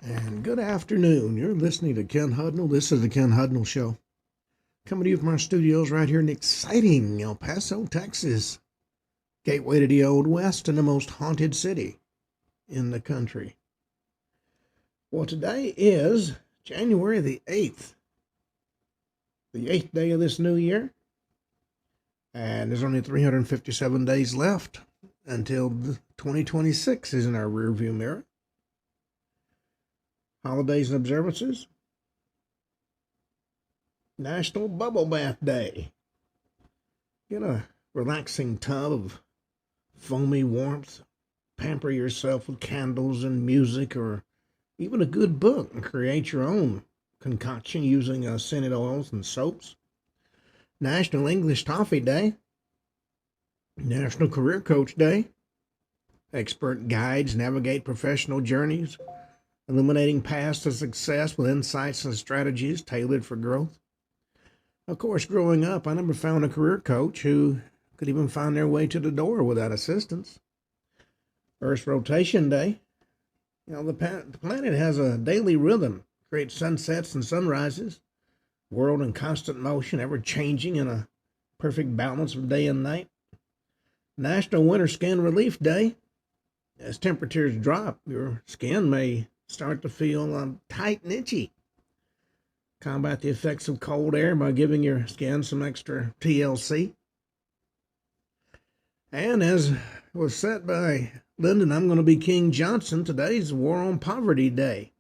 And good afternoon. You're listening to Ken Hudnall. This is the Ken Hudnall Show. Coming to you from our studios right here in exciting El Paso, Texas. Gateway to the Old West and the most haunted city in the country. Well, today is January the 8th. The 8th day of this new year. And there's only 357 days left until 2026 is in our rearview mirror. Holidays and observances. National Bubble Bath Day. Get a relaxing tub of foamy warmth. Pamper yourself with candles and music or even a good book and create your own concoction using scented oils and soaps. National English Toffee Day. National Career Coach Day. Expert guides navigate professional journeys, illuminating paths to success with insights and strategies tailored for growth. Of course, growing up, I never found a career coach who could even find their way to the door without assistance. Earth's Rotation Day. The planet has a daily rhythm, creates sunsets and sunrises, world in constant motion, ever changing in a perfect balance of day and night. National Winter Skin Relief Day. As temperatures drop, your skin may start to feel tight and itchy. Combat the effects of cold air by giving your skin some extra TLC. And as was said by Lyndon, I'm going to be King Johnson, today's War on Poverty Day.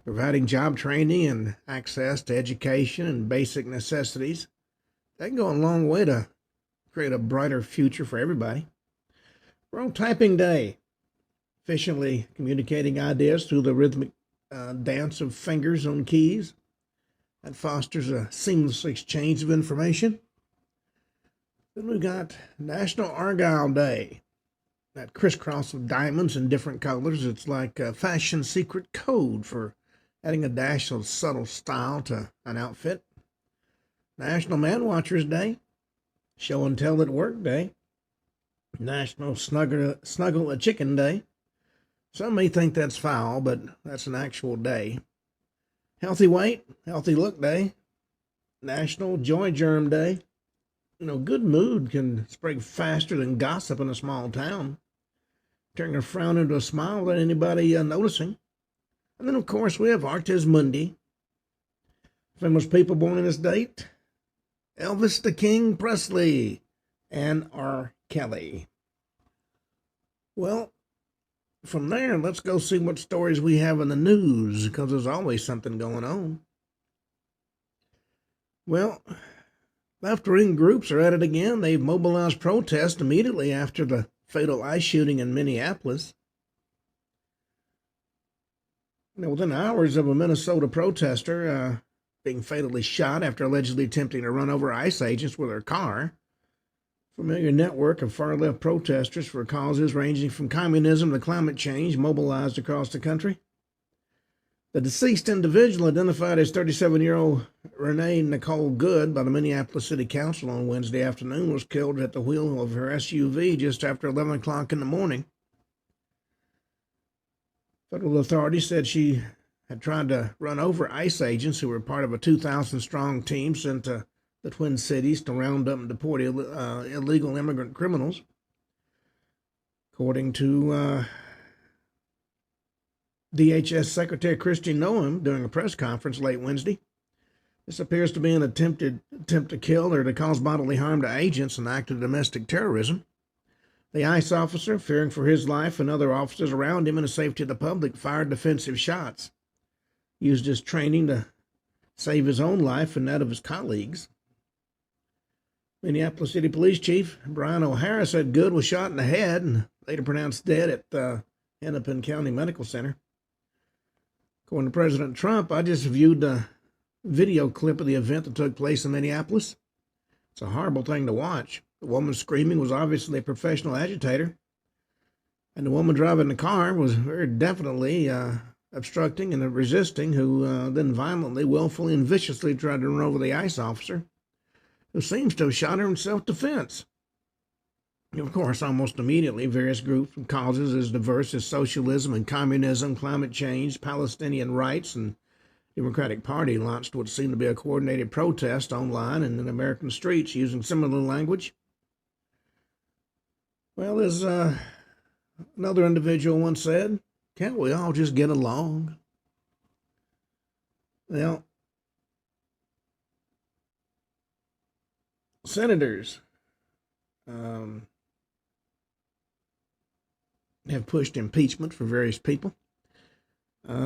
Providing job training and access to education and basic necessities, that can go a long way to create a brighter future for everybody. World Typing Day. Efficiently communicating ideas through the rhythmic dance of fingers on keys. That fosters a seamless exchange of information. Then we got National Argyle Day. That crisscross of diamonds in different colors. It's like a fashion secret code for adding a dash of subtle style to an outfit. National Man Watchers Day. Show and Tell at Work Day. National Snuggle a Chicken Day. Some may think that's foul, but that's an actual day. Healthy Weight, Healthy Look Day. National Joy Germ Day. Good mood can spread faster than gossip in a small town, turning a frown into a smile without anybody noticing. And then, of course, we have Artes Mundi. Famous people born in this date: Elvis the King Presley and R. Kelly. Well, from there, let's go see what stories we have in the news, because there's always something going on. Well, left-wing groups are at it again. They've mobilized protests immediately after the fatal ICE shooting in Minneapolis. Within hours of a Minnesota protester being fatally shot after allegedly attempting to run over ICE agents with her car, familiar network of far-left protesters for causes ranging from communism to climate change mobilized across the country. The deceased individual, identified as 37-year-old Renee Nicole Good by the Minneapolis City Council on Wednesday afternoon, was killed at the wheel of her SUV just after 11 o'clock in the morning. Federal authorities said she had tried to run over ICE agents who were part of a 2,000-strong team sent to the Twin Cities to round up and deport illegal immigrant criminals. According to DHS Secretary Kristi Noem during a press conference late Wednesday, this appears to be an attempt to kill or to cause bodily harm to agents, an act of domestic terrorism. The ICE officer, fearing for his life and other officers around him and the safety of the public, fired defensive shots, used his training to save his own life and that of his colleagues. Minneapolis City Police Chief Brian O'Hara said Good was shot in the head and later pronounced dead at the Hennepin County Medical Center. According to President Trump, I just viewed a video clip of the event that took place in Minneapolis. It's a horrible thing to watch. The woman screaming was obviously a professional agitator, and the woman driving the car was very definitely obstructing and resisting, who then violently, willfully, and viciously tried to run over the ICE officer, who seems to have shot her in self-defense. Of course, almost immediately, various groups and causes as diverse as socialism and communism, climate change, Palestinian rights, and Democratic Party launched what seemed to be a coordinated protest online and in American streets using similar language. Well, as another individual once said, can't we all just get along? Well, senators have pushed impeachment for various people.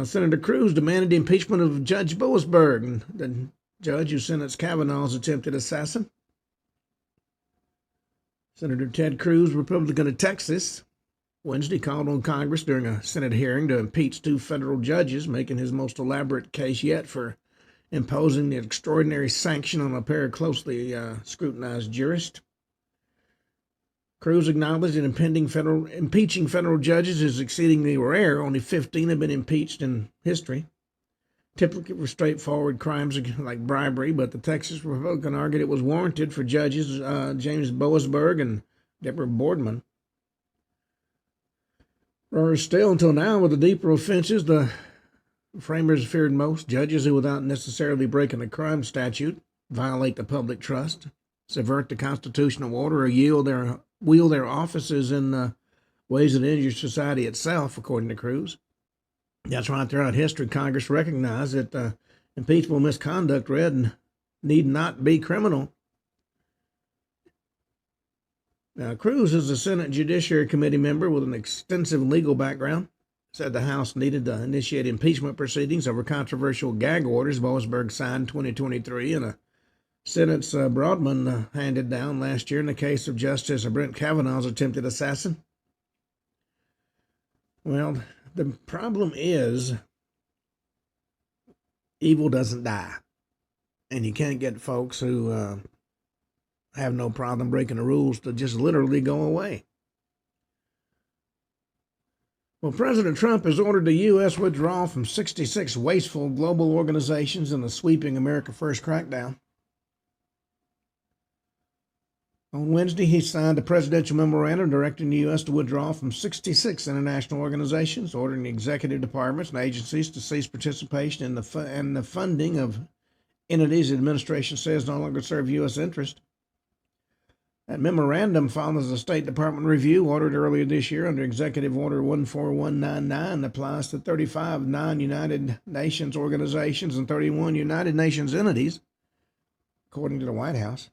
Senator Cruz demanded the impeachment of Judge Boasberg, the judge who sentenced Kavanaugh's attempted assassin. Senator Ted Cruz, Republican of Texas, Wednesday called on Congress during a Senate hearing to impeach 2 federal judges, making his most elaborate case yet for imposing the extraordinary sanction on a pair of closely scrutinized jurists. Cruz acknowledged that impeaching federal judges is exceedingly rare. Only 15 have been impeached in history, typically for straightforward crimes like bribery, but the Texas Republican argued it was warranted for judges James Boasberg and Deborah Boardman. Or still, until now, with the deeper offenses, the framers feared most, judges who, without necessarily breaking the crime statute, violate the public trust, subvert the constitutional order, or wield their offices in ways that injure society itself, according to Cruz. That's right. Throughout history, Congress recognized that impeachable misconduct need not be criminal. Now, Cruz is a Senate Judiciary Committee member with an extensive legal background. Said the House needed to initiate impeachment proceedings over controversial gag orders Boasberg signed in 2023 and a sentence Broadman handed down last year in the case of Justice Brett Kavanaugh's attempted assassin. Well, the problem is evil doesn't die, and you can't get folks who have no problem breaking the rules to just literally go away. Well, President Trump has ordered the U.S. withdrawal from 66 wasteful global organizations in a sweeping America First crackdown. On Wednesday, he signed a presidential memorandum directing the U.S. to withdraw from 66 international organizations, ordering the executive departments and agencies to cease participation in the funding of entities the administration says no longer serve U.S. interest. That memorandum follows a State Department review ordered earlier this year under Executive Order 14199 that applies to 35 non-United Nations organizations and 31 United Nations entities, according to the White House.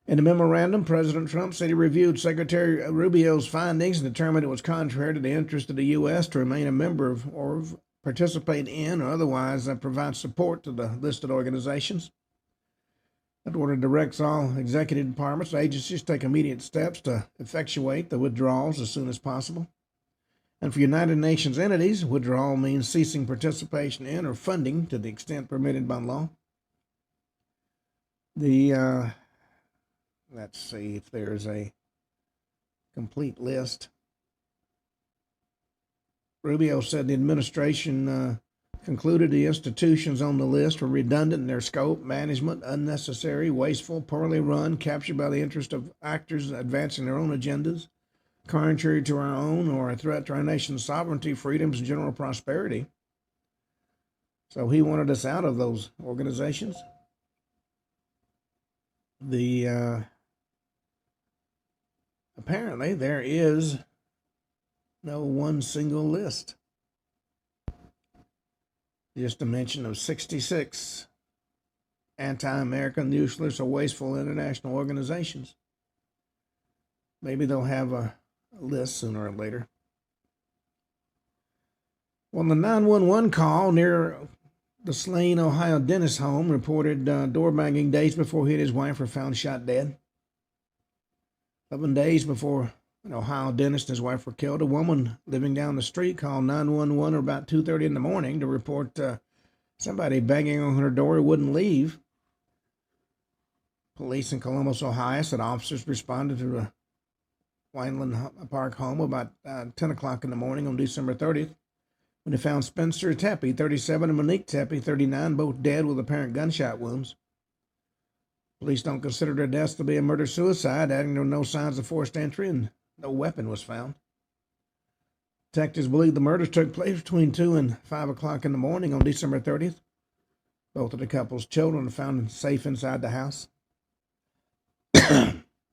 In the memorandum, President Trump said he reviewed Secretary Rubio's findings and determined it was contrary to the interest of the U.S. to remain a member of or participate in or otherwise provide support to the listed organizations. That order directs all executive departments and agencies to take immediate steps to effectuate the withdrawals as soon as possible. And for United Nations entities, withdrawal means ceasing participation in or funding to the extent permitted by law. Let's see if there's a complete list. Rubio said the administration concluded the institutions on the list were redundant in their scope, management, unnecessary, wasteful, poorly run, captured by the interest of actors advancing their own agendas, contrary to our own, or a threat to our nation's sovereignty, freedoms, and general prosperity. So he wanted us out of those organizations. Apparently there is no one single list. Just a mention of 66 anti-American, useless, or wasteful international organizations. Maybe they'll have a list sooner or later. Well, the 911 call near the slain Ohio dentist home reported door-banging days before he and his wife were found shot dead. 11 days before an Ohio dentist and his wife were killed, a woman living down the street called 911 about 2:30 in the morning to report somebody banging on her door who wouldn't leave. Police in Columbus, Ohio said officers responded to the Wineland Park home about 10 o'clock in the morning on December 30th when they found Spencer Tepe, 37, and Monique Tepe, 39, both dead with apparent gunshot wounds. Police don't consider their deaths to be a murder-suicide, adding there were no signs of forced entry and no weapon was found. Detectives believe the murders took place between 2 and 5 o'clock in the morning on December 30th. Both of the couple's children are found safe inside the house.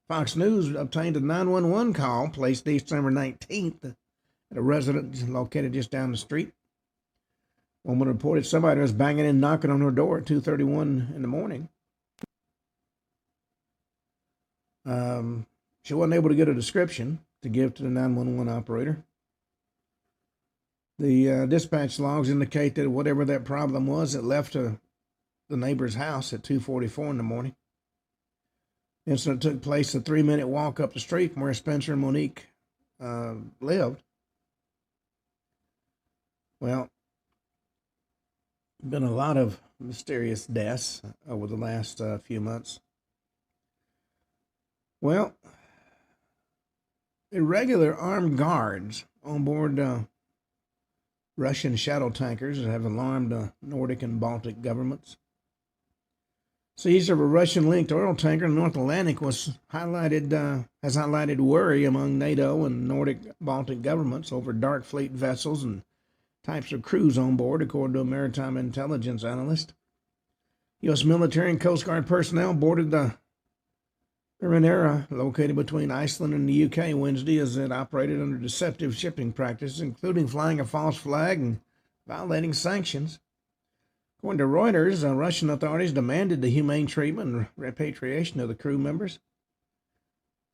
Fox News obtained a 911 call placed December 19th at a residence located just down the street. Woman reported somebody was banging and knocking on her door at 2:31 in the morning. She wasn't able to get a description to give to the 911 operator. The dispatch logs indicate that whatever that problem was, it left the neighbor's house at 2:44 in the morning. The incident took place a 3-minute walk up the street from where Spencer and Monique lived. Well, been a lot of mysterious deaths over the last few months. Well, irregular armed guards on board Russian shadow tankers have alarmed the Nordic and Baltic governments. Seizure of a Russian-linked oil tanker in the North Atlantic has highlighted worry among NATO and Nordic Baltic governments over dark fleet vessels and types of crews on board, according to a maritime intelligence analyst. U.S. military and Coast Guard personnel boarded the Marinera, located between Iceland and the UK, Wednesday, as it operated under deceptive shipping practices, including flying a false flag and violating sanctions. According to Reuters, Russian authorities demanded the humane treatment and repatriation of the crew members.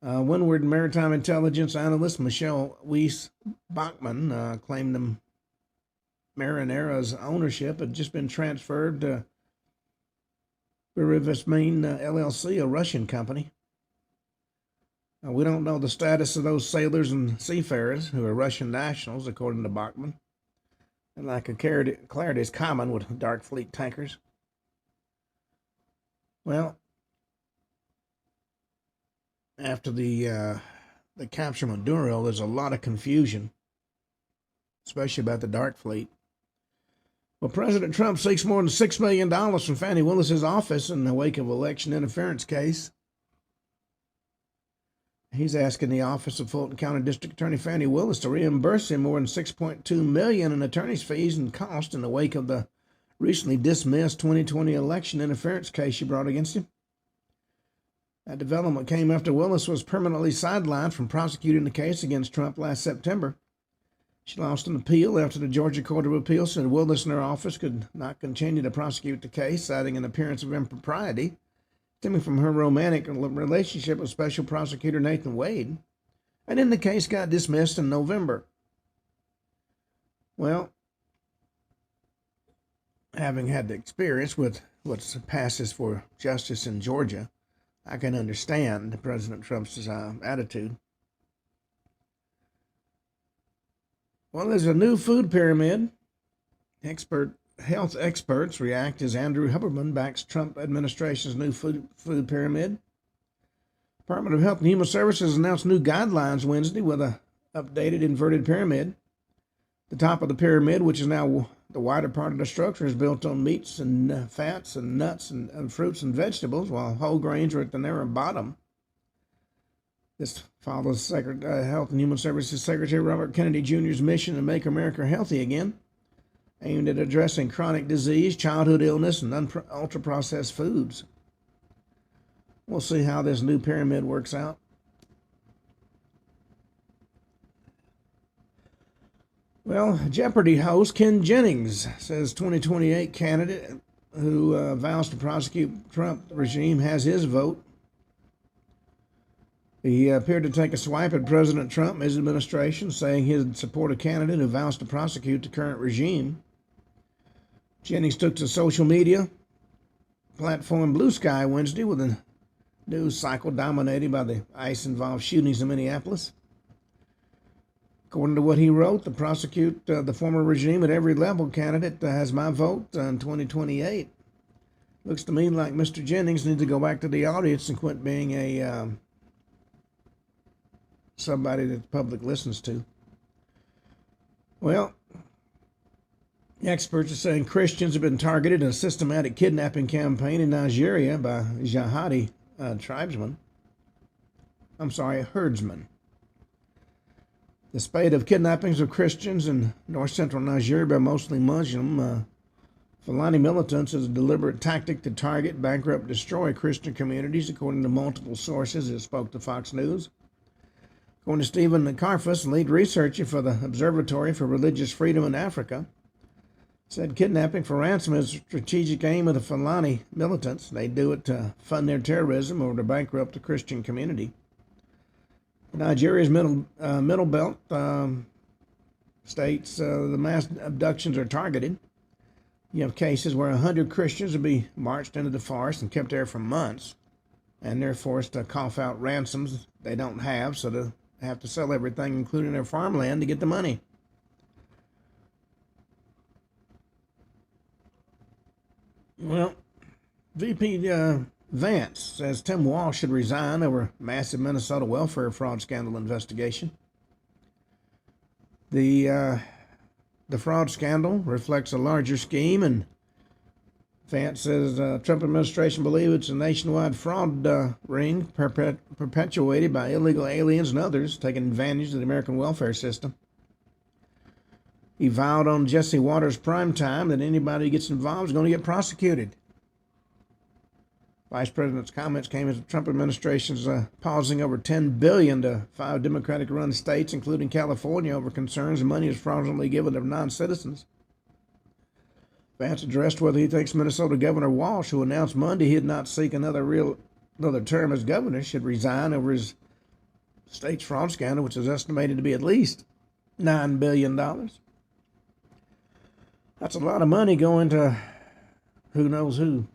Windward maritime intelligence analyst Michelle Weiss-Bachmann claimed the Marinera's ownership had just been transferred to Berivasmain LLC, a Russian company. We don't know the status of those sailors and seafarers who are Russian nationals, according to Bachmann. And lack of clarity is common with dark fleet tankers. Well, after the capture of Maduro, there's a lot of confusion, especially about the dark fleet. Well, President Trump seeks more than $6 million from Fani Willis's office in the wake of election interference case. He's asking the office of Fulton County District Attorney Fani Willis to reimburse him more than $6.2 million in attorney's fees and costs in the wake of the recently dismissed 2020 election interference case she brought against him. That development came after Willis was permanently sidelined from prosecuting the case against Trump last September. She lost an appeal after the Georgia Court of Appeals said Willis and her office could not continue to prosecute the case, citing an appearance of impropriety stemming from her romantic relationship with Special Prosecutor Nathan Wade, and then the case got dismissed in November. Well, having had the experience with what passes for justice in Georgia, I can understand President Trump's attitude. Well, there's a new food pyramid. Health experts react as Andrew Huberman backs Trump administration's new food pyramid. Department of Health and Human Services announced new guidelines Wednesday with an updated inverted pyramid. The top of the pyramid, which is now the wider part of the structure, is built on meats and fats and nuts and fruits and vegetables, while whole grains are at the narrow bottom. This follows Health and Human Services Secretary Robert Kennedy Jr.'s mission to make America healthy again, aimed at addressing chronic disease, childhood illness, and ultra-processed foods. We'll see how this new pyramid works out. Well, Jeopardy host Ken Jennings says 2028 candidate who vows to prosecute Trump regime has his vote. He appeared to take a swipe at President Trump and his administration, saying he'd support a candidate who vows to prosecute the current regime. Jennings took to social media platform Blue Sky Wednesday with a news cycle dominated by the ICE-involved shootings in Minneapolis. According to what he wrote, to prosecute the former regime at every level candidate has my vote in 2028. Looks to me like Mr. Jennings needs to go back to the audience and quit being a somebody that the public listens to. Well, Experts are saying Christians have been targeted in a systematic kidnapping campaign in Nigeria by jihadi herdsmen. The spate of kidnappings of Christians in north-central Nigeria by mostly Muslim Fulani militants is a deliberate tactic to target, bankrupt, destroy Christian communities, according to multiple sources that spoke to Fox News. According to Stephen Karfus, lead researcher for the Observatory for Religious Freedom in Africa, said kidnapping for ransom is a strategic aim of the Fulani militants. They do it to fund their terrorism or to bankrupt the Christian community. Nigeria's middle belt states the mass abductions are targeted. You have cases where 100 Christians will be marched into the forest and kept there for months, and they're forced to cough out ransoms they don't have, so they have to sell everything, including their farmland, to get the money. Well, VP Vance says Tim Walsh should resign over massive Minnesota welfare fraud scandal investigation. The fraud scandal reflects a larger scheme, and Vance says Trump administration believes it's a nationwide fraud ring perpetuated by illegal aliens and others taking advantage of the American welfare system. He vowed on Jesse Waters' primetime that anybody who gets involved is going to get prosecuted. Vice President's comments came as the Trump administration's pausing over $10 billion to 5 Democratic-run states, including California, over concerns the money is fraudulently given to non-citizens. Vance addressed whether he thinks Minnesota Governor Walsh, who announced Monday he'd not seek another term as governor, should resign over his state's fraud scandal, which is estimated to be at least $9 billion. That's a lot of money going to who knows who.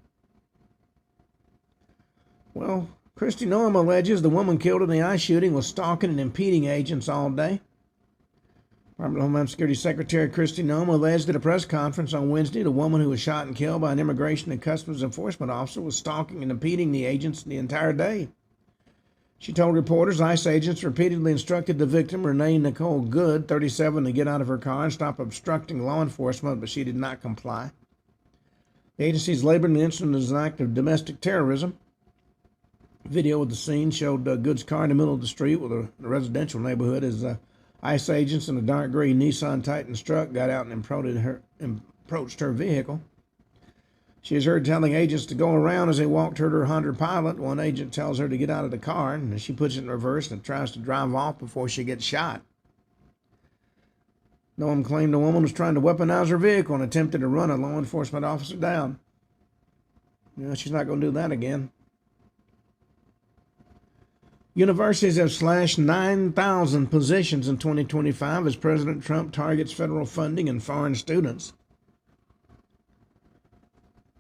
Well, Kristi Noem alleges the woman killed in the ICE shooting was stalking and impeding agents all day. Department of Homeland Security Secretary Kristi Noem alleged at a press conference on Wednesday the woman who was shot and killed by an Immigration and Customs Enforcement officer was stalking and impeding the agents the entire day. She told reporters ICE agents repeatedly instructed the victim, Renee Nicole Good, 37, to get out of her car and stop obstructing law enforcement, but she did not comply. The agency's labored the incident as an act of domestic terrorism. Video of the scene showed Good's car in the middle of the street with a residential neighborhood as ICE agents in a dark gray Nissan Titan truck got out and approached her vehicle. She is heard telling agents to go around as they walked toward her Honda Pilot. One agent tells her to get out of the car, and she puts it in reverse and tries to drive off before she gets shot. Noem claimed the woman was trying to weaponize her vehicle and attempted to run a law enforcement officer down. She's not going to do that again. Universities have slashed 9,000 positions in 2025 as President Trump targets federal funding and foreign students.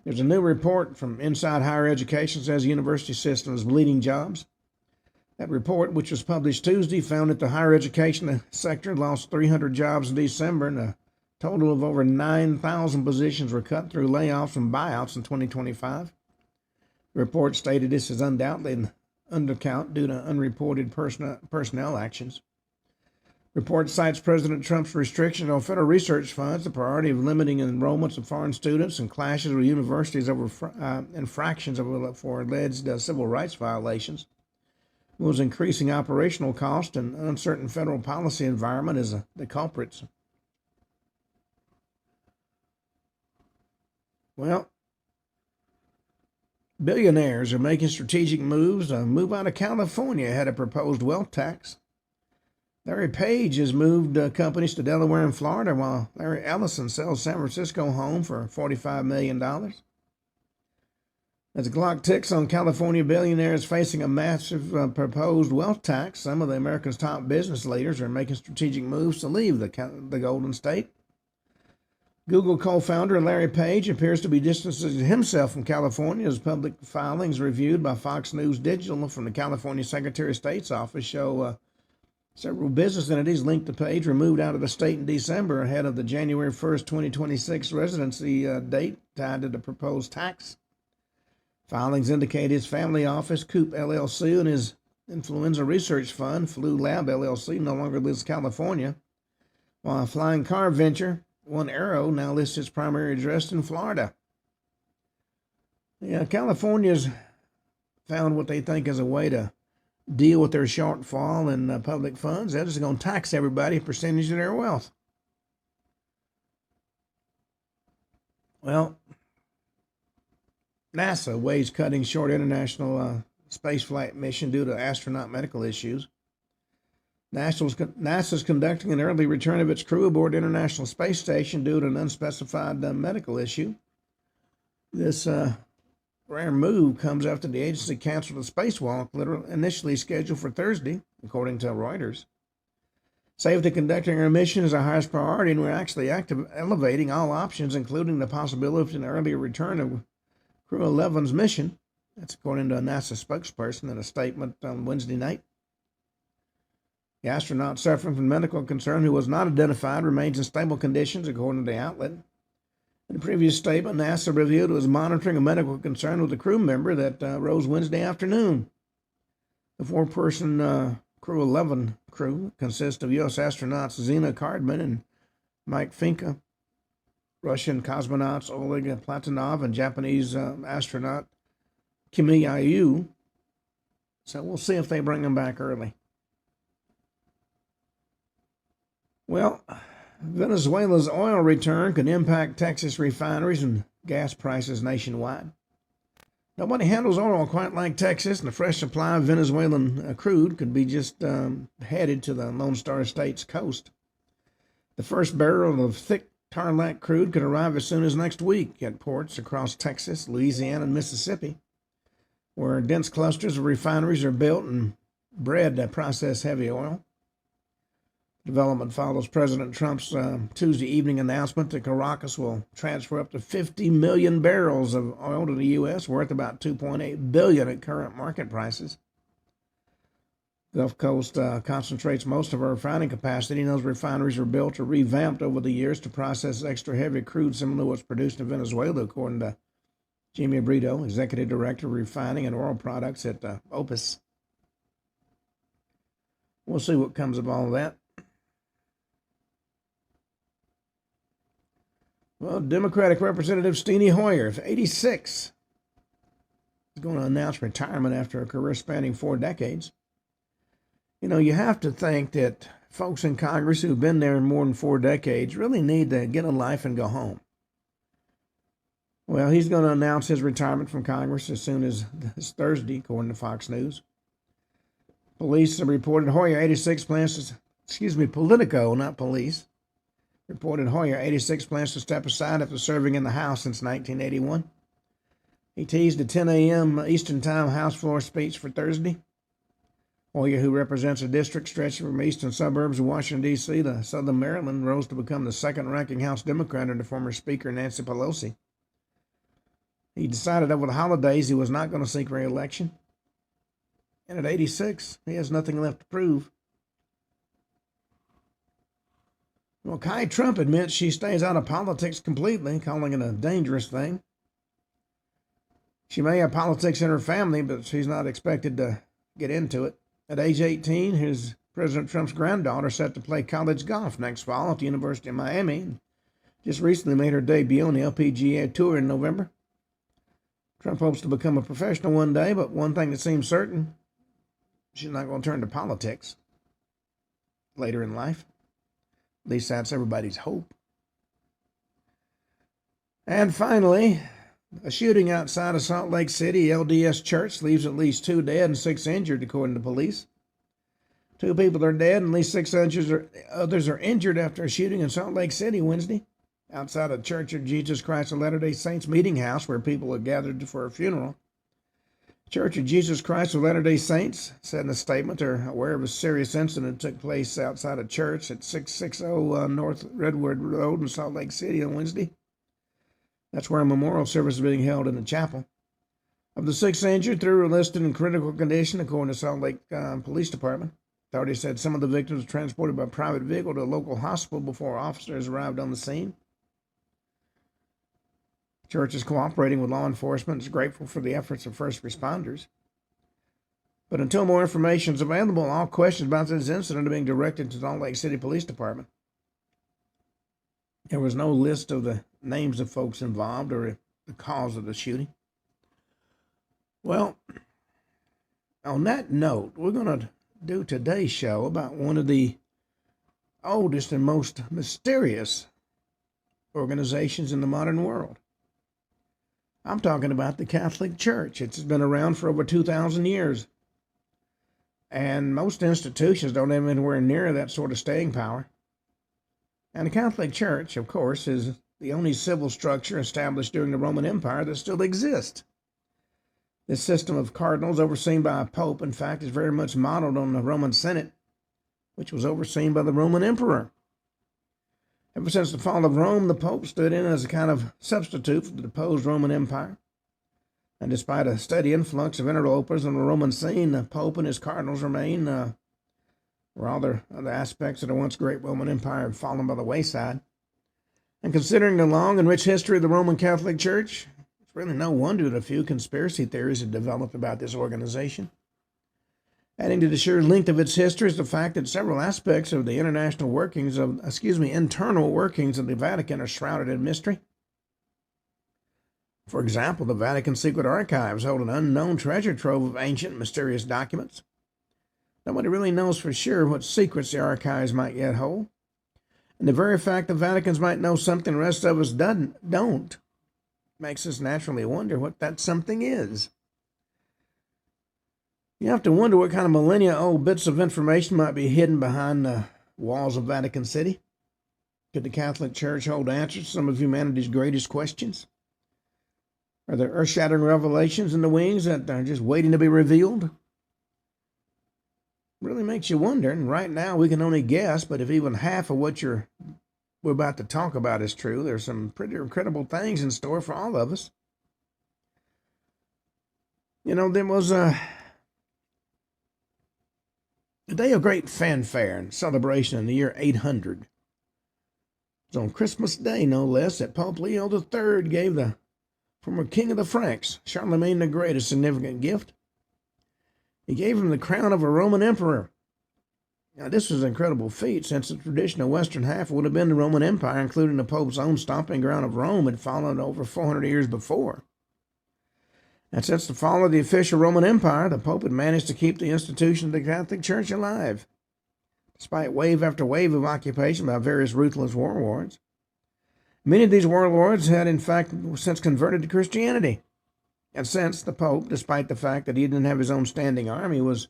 There's a new report from Inside Higher Education that says the university system is bleeding jobs. That report, which was published Tuesday, found that the higher education sector lost 300 jobs in December, and a total of over 9,000 positions were cut through layoffs and buyouts in 2025. The report stated this is undoubtedly an undercount due to unreported personnel actions. Report cites President Trump's restrictions on federal research funds, the priority of limiting enrollments of foreign students, and clashes with universities over infractions for alleged civil rights violations. It was increasing operational cost and uncertain federal policy environment as the culprits. Well, billionaires are making strategic moves to move out of California ahead of proposed wealth tax. Larry Page has moved companies to Delaware and Florida, while Larry Ellison sells San Francisco home for $45 million. As the clock ticks on California billionaires facing a massive proposed wealth tax, some of America's top business leaders are making strategic moves to leave the Golden State. Google co-founder Larry Page appears to be distancing himself from California as public filings reviewed by Fox News Digital from the California Secretary of State's office show several business entities linked to Page were moved out of the state in December ahead of the January 1st, 2026 residency date tied to the proposed tax. Filings indicate his family office, Coop LLC, and his influenza research fund, Flu Lab LLC, no longer lives in California, while a flying car venture, One Arrow now lists its primary address in Florida. Yeah, California's found what they think is a way to deal with their shortfall in public funds. They're just going to tax everybody a percentage of their wealth. Well, NASA weighs cutting short international spaceflight mission due to astronaut medical issues. NASA's conducting an early return of its crew aboard the International Space Station due to an unspecified medical issue. This rare move comes after the agency canceled a spacewalk initially scheduled for Thursday, according to Reuters. Safety conducting our mission is our highest priority, and we're actually elevating all options, including the possibility of an earlier return of Crew 11's mission. That's according to a NASA spokesperson in a statement on Wednesday night. The astronaut suffering from medical concern, who was not identified, remains in stable conditions, according to the outlet. In a previous statement, NASA revealed it was monitoring a medical concern with a crew member that rose Wednesday afternoon. The four-person Crew 11 crew consists of U.S. astronauts Zina Cardman and Mike Finka, Russian cosmonauts Oleg Platonov, and Japanese astronaut Kimi Ayu. So we'll see if they bring them back early. Well, Venezuela's oil return could impact Texas refineries and gas prices nationwide. Nobody handles oil quite like Texas, and a fresh supply of Venezuelan crude could be just headed to the Lone Star State's coast. The first barrel of thick Tarlac crude could arrive as soon as next week at ports across Texas, Louisiana, and Mississippi, where dense clusters of refineries are built and bred to process heavy oil. Development follows President Trump's Tuesday evening announcement that Caracas will transfer up to 50 million barrels of oil to the U.S., worth about $2.8 billion at current market prices. Gulf Coast concentrates most of our refining capacity, and those refineries are built or revamped over the years to process extra heavy crude similar to what's produced in Venezuela, according to Jimmy Brito, Executive Director of Refining and Oil Products at Opus. We'll see what comes of all that. Well, Democratic Representative Steny Hoyer, 86, is going to announce retirement after a career spanning 4 decades. You know, you have to think that folks in Congress who've been there more than 4 decades really need to get a life and go home. Well, he's going to announce his retirement from Congress as soon as this Thursday, according to Fox News. Police have reported Hoyer, 86, plans to, Politico, not police, reported Hoyer, 86, plans to step aside after serving in the House since 1981. He teased a 10 a.m. Eastern Time House floor speech for Thursday. Hoyer, who represents a district stretching from eastern suburbs of Washington, D.C. to southern Maryland, rose to become the second-ranking House Democrat under former Speaker Nancy Pelosi. He decided over the holidays he was not going to seek re-election. And at 86, he has nothing left to prove. Well, Kai Trump admits she stays out of politics completely, calling it a dangerous thing. She may have politics in her family, but she's not expected to get into it. At age 18, his President Trump's granddaughter set to play college golf next fall at the University of Miami, and just recently made her debut on the LPGA Tour in November. Trump hopes to become a professional one day, but one thing that seems certain, she's not going to turn to politics later in life. At least that's everybody's hope. And finally, a shooting outside of Salt Lake City LDS Church leaves at least 2 dead and 6 injured, according to police. 2 people are dead and at least 6 others are injured after a shooting in Salt Lake City Wednesday, outside a Church of Jesus Christ of Latter-day Saints meeting house where people had gathered for a funeral. Church of Jesus Christ of Latter-day Saints said in a statement they're aware of a serious incident that took place outside a church at 660 North Redwood Road in Salt Lake City on Wednesday. That's where a memorial service is being held in the chapel. Of the 6 injured, 3 were listed in critical condition, according to Salt Lake Police Department. Authorities said some of the victims were transported by private vehicle to a local hospital before officers arrived on the scene. The church is cooperating with law enforcement and is grateful for the efforts of first responders. But until more information is available, all questions about this incident are being directed to the Salt Lake City Police Department. There was no list of the names of folks involved or the cause of the shooting. Well, on that note, we're going to do today's show about one of the oldest and most mysterious organizations in the modern world. I'm talking about the Catholic Church. It's been around for over 2,000 years. And most institutions don't have anywhere near that sort of staying power. And the Catholic Church, of course, is the only civil structure established during the Roman Empire that still exists. This system of cardinals, overseen by a pope, in fact, is very much modeled on the Roman Senate, which was overseen by the Roman emperor. Ever since the fall of Rome, the pope stood in as a kind of substitute for the deposed Roman Empire. And despite a steady influx of interlopers on the Roman scene, the pope and his cardinals remain, where all the other aspects of the once great Roman Empire have fallen by the wayside. And considering the long and rich history of the Roman Catholic Church, it's really no wonder that a few conspiracy theories have developed about this organization. Adding to the sheer length of its history is the fact that several aspects of the internal workings of the Vatican are shrouded in mystery. For example, the Vatican secret archives hold an unknown treasure trove of ancient, mysterious documents. Nobody really knows for sure what secrets the archives might yet hold. And the very fact the Vaticans might know something the rest of us don't makes us naturally wonder what that something is. You have to wonder what kind of millennia-old bits of information might be hidden behind the walls of Vatican City. Could the Catholic Church hold answers to some of humanity's greatest questions? Are there earth-shattering revelations in the wings that are just waiting to be revealed? Really makes you wonder, and right now we can only guess, but if even half of what we're about to talk about is true, there's some pretty incredible things in store for all of us. You know, there was a day of great fanfare and celebration in the year 800. It was on Christmas Day, no less, that Pope Leo III gave the former king of the Franks, Charlemagne the Great, a significant gift. He gave him the crown of a Roman emperor. Now, this was an incredible feat, since the traditional western half would have been the Roman Empire, including the Pope's own stomping ground of Rome, had fallen over 400 years before. And since the fall of the official Roman Empire, the Pope had managed to keep the institution of the Catholic Church alive, despite wave after wave of occupation by various ruthless warlords. Many of these warlords had, in fact, since converted to Christianity. And since the Pope, despite the fact that he didn't have his own standing army, was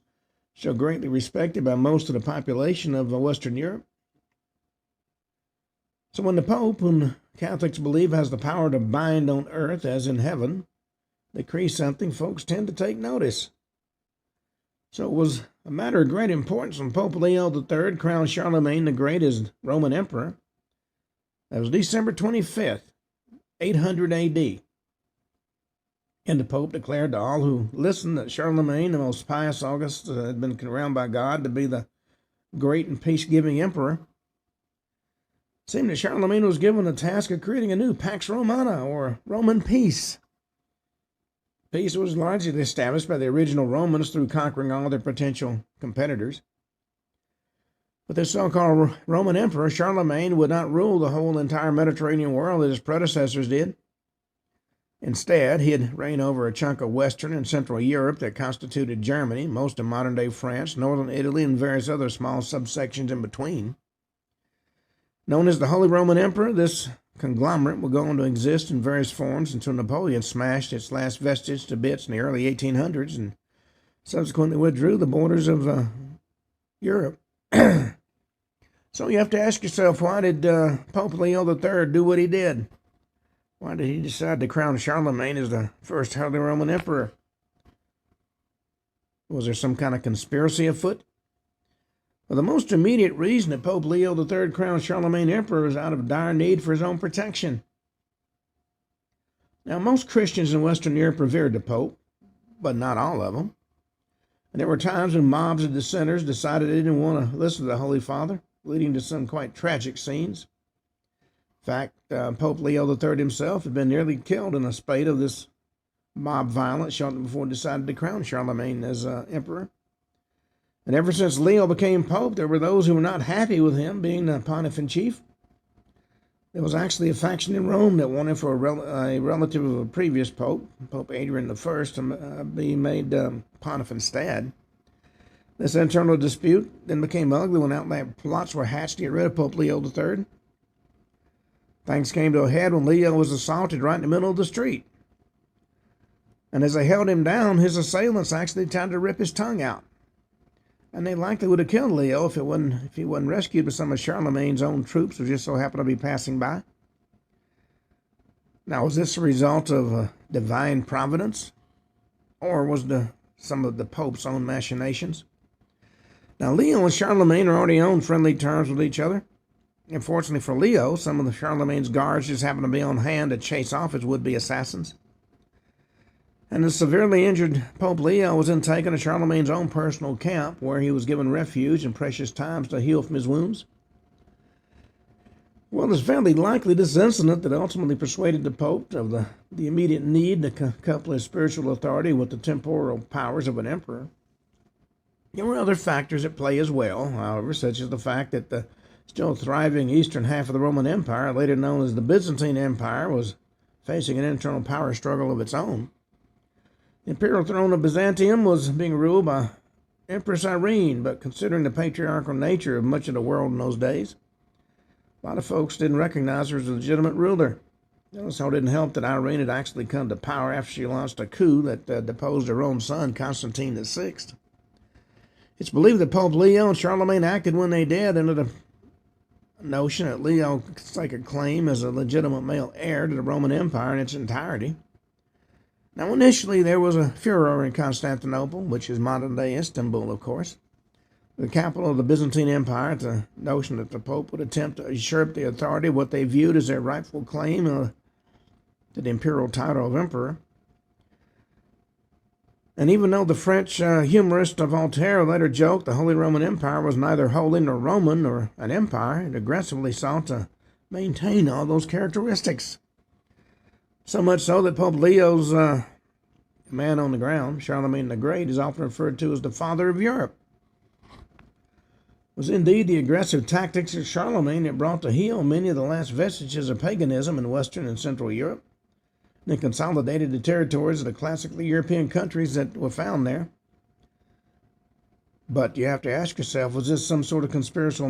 so greatly respected by most of the population of Western Europe. So when the Pope, whom Catholics believe has the power to bind on earth as in heaven, decrees something, folks tend to take notice. So it was a matter of great importance when Pope Leo III crowned Charlemagne the Great as Roman Emperor. That was December 25th, 800 A.D. And the Pope declared to all who listened that Charlemagne, the most pious August, had been crowned by God to be the great and peace-giving emperor. It seemed that Charlemagne was given the task of creating a new Pax Romana, or Roman peace. Peace was largely established by the original Romans through conquering all their potential competitors. But this so-called Roman emperor, Charlemagne, would not rule the whole entire Mediterranean world as his predecessors did. Instead, he'd reign over a chunk of Western and Central Europe that constituted Germany, most of modern-day France, northern Italy, and various other small subsections in between. Known as the Holy Roman Emperor, this conglomerate would go on to exist in various forms until Napoleon smashed its last vestige to bits in the early 1800s and subsequently withdrew the borders of Europe. So you have to ask yourself, why did Pope Leo III do what he did? Why did he decide to crown Charlemagne as the first Holy Roman Emperor? Was there some kind of conspiracy afoot? Well, the most immediate reason that Pope Leo III crowned Charlemagne emperor was out of dire need for his own protection. Now, most Christians in Western Europe revered the Pope, but not all of them. And there were times when mobs of dissenters decided they didn't want to listen to the Holy Father, leading to some quite tragic scenes. In fact, Pope Leo III himself had been nearly killed in a spate of this mob violence shortly before he decided to crown Charlemagne as emperor. And ever since Leo became pope, there were those who were not happy with him being the pontiff in chief. There was actually a faction in Rome that wanted for a relative of a previous pope, Pope Adrian I, to be made pontiff instead. This internal dispute then became ugly when outland plots were hatched to get rid of Pope Leo III. Things came to a head when Leo was assaulted right in the middle of the street. And as they held him down, his assailants actually tried to rip his tongue out. And they likely would have killed Leo if he wasn't rescued by some of Charlemagne's own troops who just so happened to be passing by. Now, was this a result of divine providence, or was some of the Pope's own machinations? Now, Leo and Charlemagne are already on friendly terms with each other. Unfortunately for Leo, some of the Charlemagne's guards just happened to be on hand to chase off his would-be assassins. And the severely injured Pope Leo was then taken to Charlemagne's own personal camp, where he was given refuge and precious times to heal from his wounds. Well, it's fairly likely this incident that ultimately persuaded the Pope of the immediate need to couple his spiritual authority with the temporal powers of an emperor. There were other factors at play as well, however, such as the fact that the still thriving eastern half of the Roman Empire, later known as the Byzantine Empire, was facing an internal power struggle of its own. The imperial throne of Byzantium was being ruled by Empress Irene, but considering the patriarchal nature of much of the world in those days, a lot of folks didn't recognize her as a legitimate ruler. It also didn't help that Irene had actually come to power after she launched a coup that deposed her own son, Constantine VI. It's believed that Pope Leo and Charlemagne acted when they did under the notion that Leo could stake a claim as a legitimate male heir to the Roman Empire in its entirety. Now, initially, there was a furor in Constantinople, which is modern-day Istanbul, of course, the capital of the Byzantine Empire, at the notion that the Pope would attempt to usurp the authority of what they viewed as their rightful claim to the imperial title of emperor. And even though the French humorist Voltaire later joked the Holy Roman Empire was neither holy nor Roman nor an empire, it aggressively sought to maintain all those characteristics. So much so that Pope Leo's man on the ground, Charlemagne the Great, is often referred to as the father of Europe. It was indeed the aggressive tactics of Charlemagne that brought to heel many of the last vestiges of paganism in Western and Central Europe, and consolidated the territories of the classically European countries that were found there. But you have to ask yourself, was this some sort of conspiratorial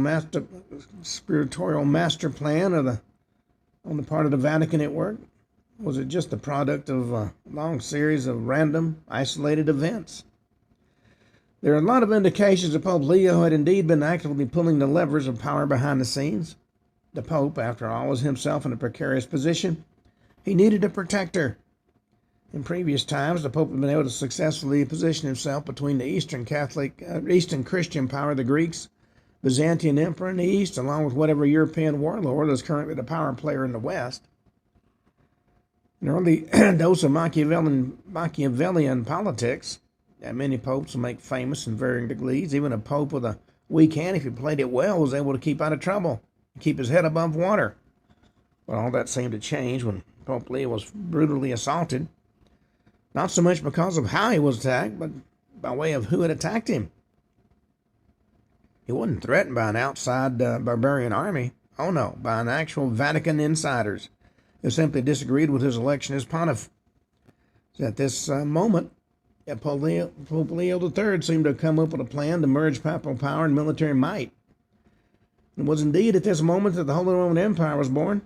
master plan on the part of the Vatican at work? Was it just the product of a long series of random, isolated events? There are a lot of indications that Pope Leo had indeed been actively pulling the levers of power behind the scenes. The Pope, after all, was himself in a precarious position. He needed a protector. In previous times, the Pope had been able to successfully position himself between the Eastern Christian power of the Greeks, Byzantine Emperor in the East, along with whatever European warlord is currently the power player in the West. An early dose of Machiavellian politics that many popes will make famous in varying degrees. Even a pope with a weak hand, if he played it well, was able to keep out of trouble and keep his head above water. But all that seemed to change when Pope Leo was brutally assaulted, not so much because of how he was attacked, but by way of who had attacked him. He wasn't threatened by an outside barbarian army. Oh no, by an actual Vatican insiders who simply disagreed with his election as pontiff. At this moment, Pope Leo III seemed to have come up with a plan to merge papal power and military might. It was indeed at this moment that the Holy Roman Empire was born.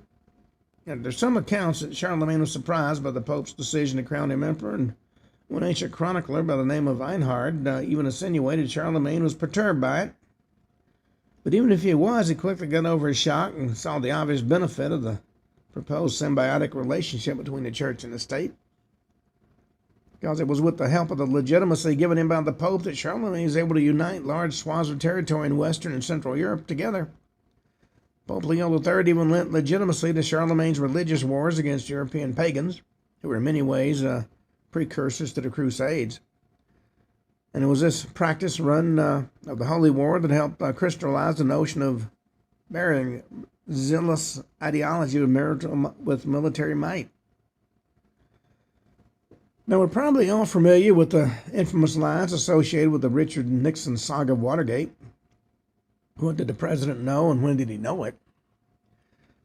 And there's some accounts that Charlemagne was surprised by the Pope's decision to crown him emperor, and one ancient chronicler by the name of Einhard even insinuated Charlemagne was perturbed by it. But even if he was, he quickly got over his shock and saw the obvious benefit of the proposed symbiotic relationship between the church and the state. Because it was with the help of the legitimacy given him by the Pope that Charlemagne was able to unite large swaths of territory in Western and Central Europe together. Pope Leo III even lent legitimacy to Charlemagne's religious wars against European pagans, who were in many ways precursors to the Crusades. And it was this practice run of the Holy War that helped crystallize the notion of marrying zealous ideology with military might. Now, we're probably all familiar with the infamous lines associated with the Richard Nixon saga of Watergate. What did the president know, and when did he know it?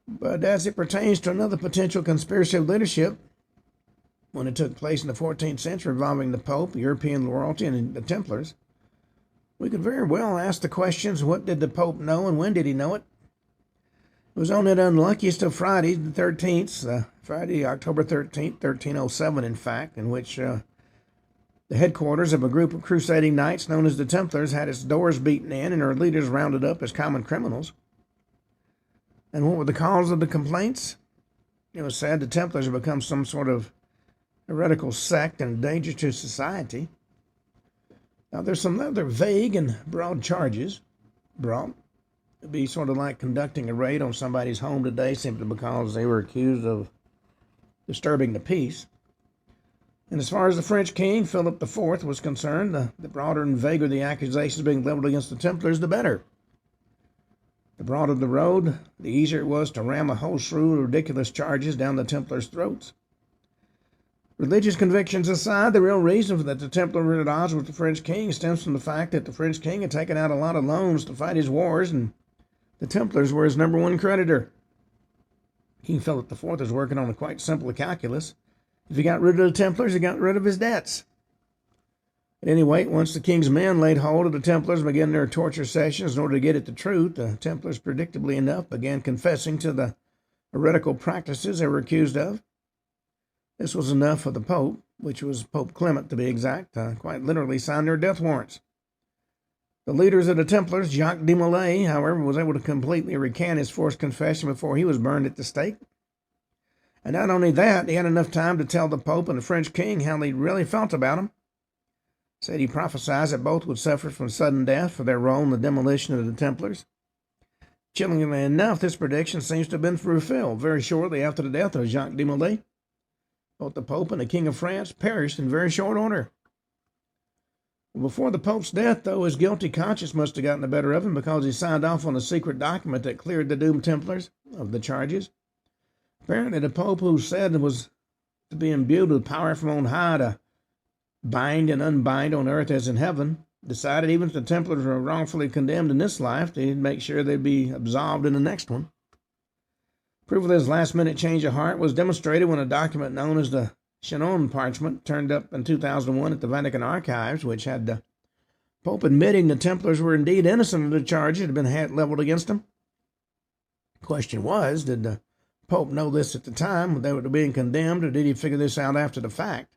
But as it pertains to another potential conspiracy of leadership, when it took place in the 14th century involving the Pope, European royalty, and the Templars, we could very well ask the questions, what did the Pope know and when did he know it? It was on that unluckiest of Fridays, the 13th, Friday, October 13th, 1307, in fact, in which the headquarters of a group of crusading knights known as the Templars had its doors beaten in and their leaders rounded up as common criminals. And what were the cause of the complaints? It was said the Templars had become some sort of heretical sect and a danger to society. Now, there's some other vague and broad charges brought. It'd be sort of like conducting a raid on somebody's home today simply because they were accused of disturbing the peace. And as far as the French king, Philip IV, was concerned, the broader and vaguer the accusations being leveled against the Templars, the better. The broader the road, the easier it was to ram a whole slew of ridiculous charges down the Templars' throats. Religious convictions aside, the real reason that the Templars were at odds with the French king stems from the fact that the French king had taken out a lot of loans to fight his wars, and the Templars were his number one creditor. King Philip IV was working on a quite simple calculus. If he got rid of the Templars, he got rid of his debts. At any rate, once the king's men laid hold of the Templars and began their torture sessions in order to get at the truth, the Templars, predictably enough, began confessing to the heretical practices they were accused of. This was enough for the Pope, which was Pope Clement to be exact, quite literally signed their death warrants. The leaders of the Templars, Jacques de Molay, however, was able to completely recant his forced confession before he was burned at the stake. And not only that, he had enough time to tell the Pope and the French king how he really felt about him. Said he prophesied that both would suffer from sudden death for their role in the demolition of the Templars. Chillingly enough, this prediction seems to have been fulfilled. Very shortly after the death of Jacques de Molay, both the Pope and the King of France perished in very short order. Before the Pope's death, though, his guilty conscience must have gotten the better of him because he signed off on a secret document that cleared the doomed Templars of the charges. Apparently, the Pope, who said was to be imbued with power from on high to bind and unbind on earth as in heaven, decided even if the Templars were wrongfully condemned in this life, they'd make sure they'd be absolved in the next one. Proof of this last-minute change of heart was demonstrated when a document known as the Chinon parchment turned up in 2001 at the Vatican archives, which had the Pope admitting the Templars were indeed innocent of the charges that had been leveled against them. The question was, did the Pope know this at the time when they were being condemned, or did he figure this out after the fact?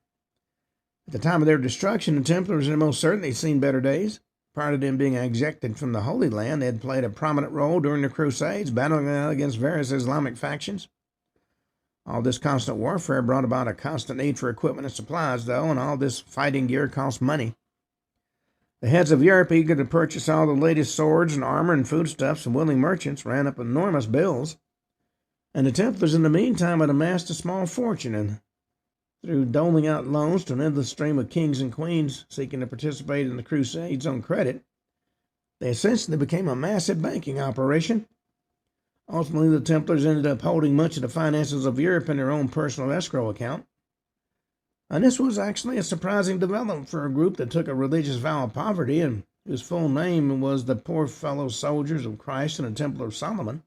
At the time of their destruction, the Templars had most certainly seen better days. Prior to them being ejected from the Holy Land, they had played a prominent role during the Crusades, battling against various Islamic factions. All this constant warfare brought about a constant need for equipment and supplies, though, and all this fighting gear cost money. The heads of Europe, eager to purchase all the latest swords and armor and foodstuffs, and willing merchants ran up enormous bills. And the Templars, in the meantime, had amassed a small fortune, and through doling out loans to an endless stream of kings and queens seeking to participate in the Crusades on credit, they essentially became a massive banking operation. Ultimately, the Templars ended up holding much of the finances of Europe in their own personal escrow account. And this was actually a surprising development for a group that took a religious vow of poverty and whose full name was the Poor Fellow Soldiers of Christ and the Temple of Solomon.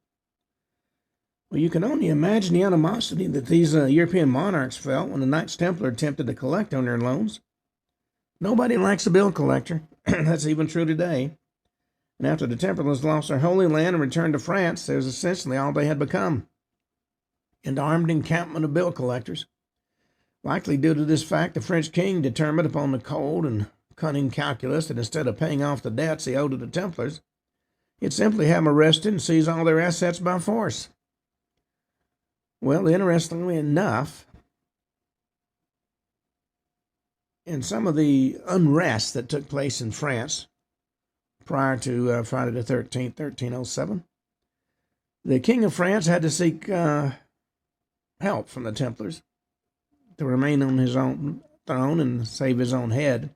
Well, you can only imagine the animosity that these European monarchs felt when the Knights Templar attempted to collect on their loans. Nobody likes a bill collector. That's even true today. And after the Templars lost their Holy Land and returned to France, that was essentially all they had become, an armed encampment of bill collectors. Likely due to this fact, the French king determined upon the cold and cunning calculus that instead of paying off the debts he owed to the Templars, he'd simply have them arrested and seize all their assets by force. Well, interestingly enough, in some of the unrest that took place in France prior to Friday the 13th, 1307, the King of France had to seek help from the Templars to remain on his own throne and save his own head.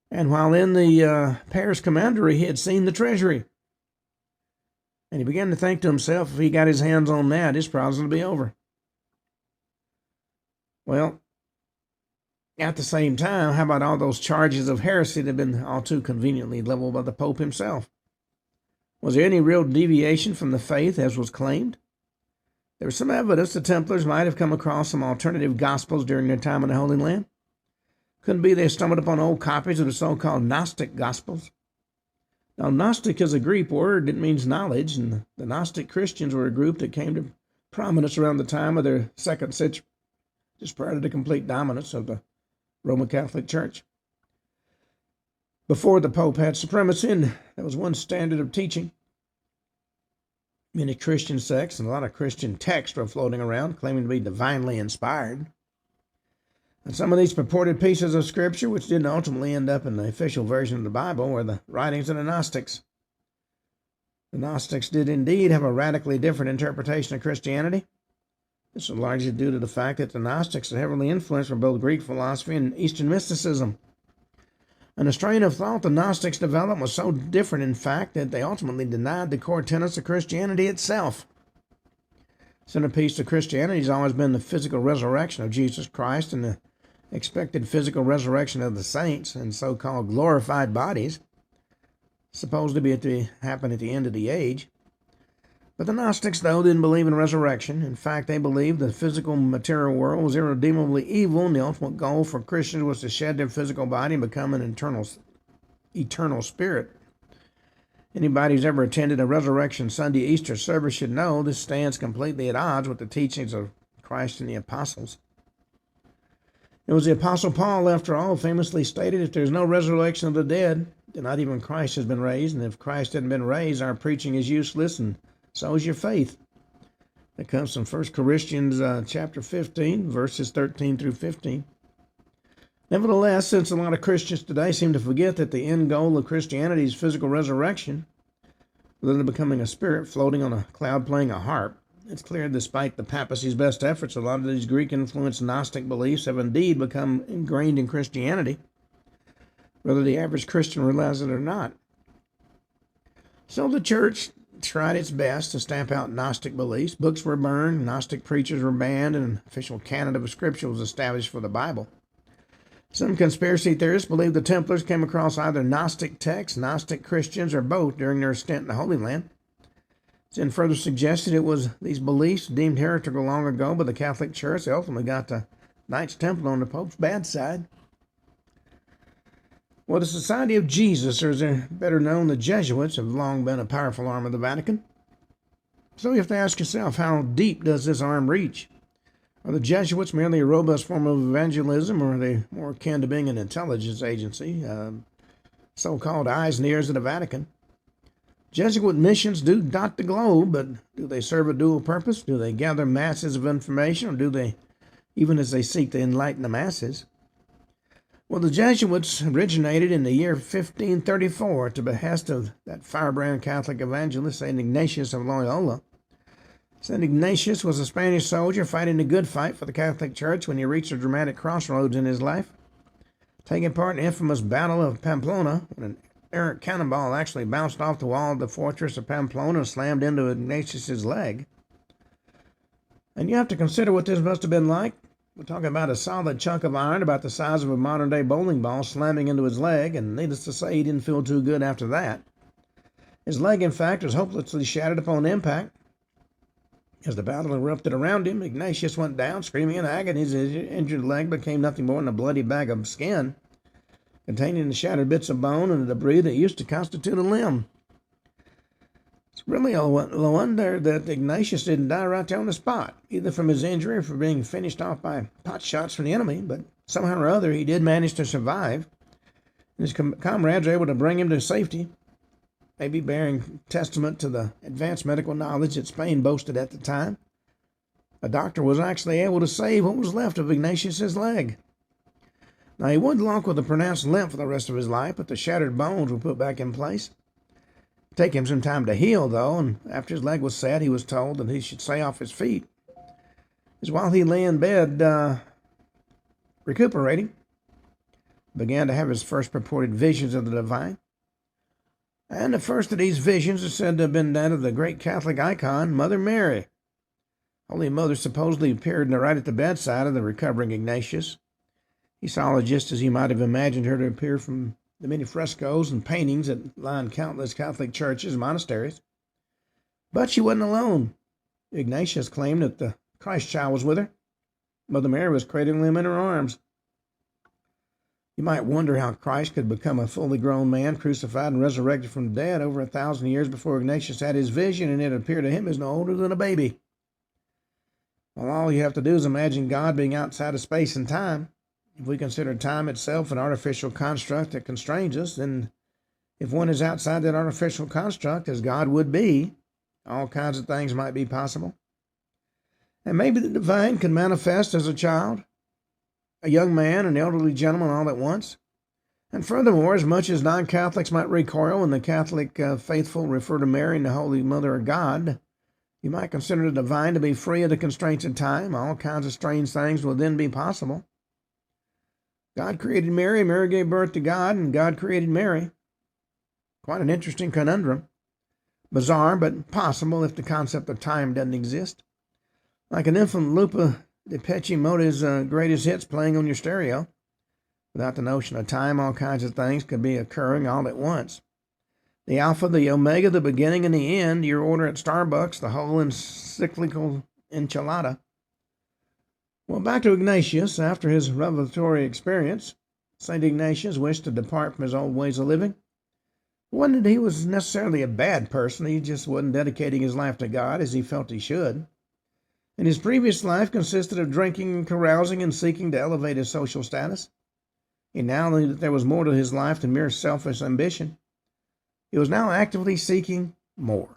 And while in the Paris commandery, he had seen the treasury. And he began to think to himself, if he got his hands on that, his problems would be over. Well, at the same time, how about all those charges of heresy that had been all too conveniently leveled by the Pope himself? Was there any real deviation from the faith as was claimed? There was some evidence the Templars might have come across some alternative gospels during their time in the Holy Land. Couldn't be they stumbled upon old copies of the so-called Gnostic gospels. Now, Gnostic is a Greek word that means knowledge, and the Gnostic Christians were a group that came to prominence around the time of their 2nd century, just prior to the complete dominance of the Roman Catholic Church. Before the Pope had supremacy, and there was one standard of teaching. Many Christian sects and a lot of Christian texts were floating around, claiming to be divinely inspired. And some of these purported pieces of Scripture, which didn't ultimately end up in the official version of the Bible, were the writings of the Gnostics. The Gnostics did indeed have a radically different interpretation of Christianity. This was largely due to the fact that the Gnostics were heavily influenced by both Greek philosophy and Eastern mysticism. And the strain of thought the Gnostics developed was so different, in fact, that they ultimately denied the core tenets of Christianity itself. Centerpiece of Christianity has always been the physical resurrection of Jesus Christ and the expected physical resurrection of the saints in so-called glorified bodies, supposed to happen at the end of the age. But the Gnostics, though, didn't believe in resurrection. In fact, they believed the physical material world was irredeemably evil, and the ultimate goal for Christians was to shed their physical body and become an eternal spirit. Anybody who's ever attended a Resurrection Sunday Easter service should know this stands completely at odds with the teachings of Christ and the apostles. It was the Apostle Paul, after all, famously stated, if there's no resurrection of the dead, then not even Christ has been raised, and if Christ hadn't been raised, our preaching is useless, and so is your faith. That comes from 1 Corinthians chapter 15, verses 13 through 15. Nevertheless, since a lot of Christians today seem to forget that the end goal of Christianity is physical resurrection, rather than becoming a spirit floating on a cloud playing a harp, it's clear despite the papacy's best efforts, a lot of these Greek-influenced Gnostic beliefs have indeed become ingrained in Christianity, whether the average Christian realizes it or not. So the church tried its best to stamp out Gnostic beliefs. Books were burned, Gnostic preachers were banned, and an official canon of Scripture was established for the Bible. Some conspiracy theorists believe the Templars came across either Gnostic texts, Gnostic Christians, or both during their stint in the Holy Land. It's been further suggested it was these beliefs deemed heretical long ago by the Catholic Church that ultimately got the Knights Templar on the Pope's bad side. Well, the Society of Jesus, or as they're better known, the Jesuits, have long been a powerful arm of the Vatican. So you have to ask yourself, how deep does this arm reach? Are the Jesuits merely a robust form of evangelism, or are they more akin to being an intelligence agency, so-called eyes and ears of the Vatican? Jesuit missions do dot the globe, but do they serve a dual purpose? Do they gather masses of information, or do they, even as they seek to enlighten the masses? Well, the Jesuits originated in the year 1534 at the behest of that firebrand Catholic evangelist, St. Ignatius of Loyola. St. Ignatius was a Spanish soldier fighting the good fight for the Catholic Church when he reached a dramatic crossroads in his life, taking part in the infamous Battle of Pamplona, when an errant cannonball actually bounced off the wall of the fortress of Pamplona and slammed into Ignatius's leg. And you have to consider what this must have been like. We're talking about a solid chunk of iron about the size of a modern-day bowling ball slamming into his leg, and needless to say, he didn't feel too good after that. His leg, in fact, was hopelessly shattered upon impact. As the battle erupted around him, Ignatius went down, screaming in agony. His injured leg became nothing more than a bloody bag of skin, containing the shattered bits of bone and the debris that used to constitute a limb. It's really a wonder that Ignatius didn't die right there on the spot, either from his injury or from being finished off by pot shots from the enemy, but somehow or other he did manage to survive. His comrades were able to bring him to safety, maybe bearing testament to the advanced medical knowledge that Spain boasted at the time. A doctor was actually able to save what was left of Ignatius's leg. Now, he would walk with a pronounced limp for the rest of his life, but the shattered bones were put back in place. Take him some time to heal, though, and after his leg was set, he was told that he should stay off his feet. As while he lay in bed, recuperating, began to have his first purported visions of the divine. And the first of these visions is said to have been that of the great Catholic icon, Mother Mary. Holy Mother supposedly appeared right at the bedside of the recovering Ignatius. He saw her just as he might have imagined her to appear from the many frescoes and paintings that line countless Catholic churches and monasteries. But she wasn't alone. Ignatius claimed that the Christ child was with her. Mother Mary was cradling him in her arms. You might wonder how Christ could become a fully grown man, crucified and resurrected from the dead over 1,000 years before Ignatius had his vision, and it appeared to him as no older than a baby. Well, all you have to do is imagine God being outside of space and time. If we consider time itself an artificial construct that constrains us, then if one is outside that artificial construct, as God would be, all kinds of things might be possible. And maybe the divine can manifest as a child, a young man, an elderly gentleman all at once. And furthermore, as much as non-Catholics might recoil when the Catholic faithful refer to Mary and the Holy Mother of God, you might consider the divine to be free of the constraints of time. All kinds of strange things will then be possible. God created Mary, Mary gave birth to God, and God created Mary. Quite an interesting conundrum. Bizarre, but possible if the concept of time doesn't exist. Like an infant Lupa de Pecimoda's greatest hits playing on your stereo. Without the notion of time, all kinds of things could be occurring all at once. The Alpha, the Omega, the beginning and the end, your order at Starbucks, the whole encyclical enchilada. Well, back to Ignatius. After his revelatory experience, St. Ignatius wished to depart from his old ways of living. It wasn't that he was necessarily a bad person, he just wasn't dedicating his life to God as he felt he should. And his previous life consisted of drinking and carousing and seeking to elevate his social status. He now knew that there was more to his life than mere selfish ambition. He was now actively seeking more.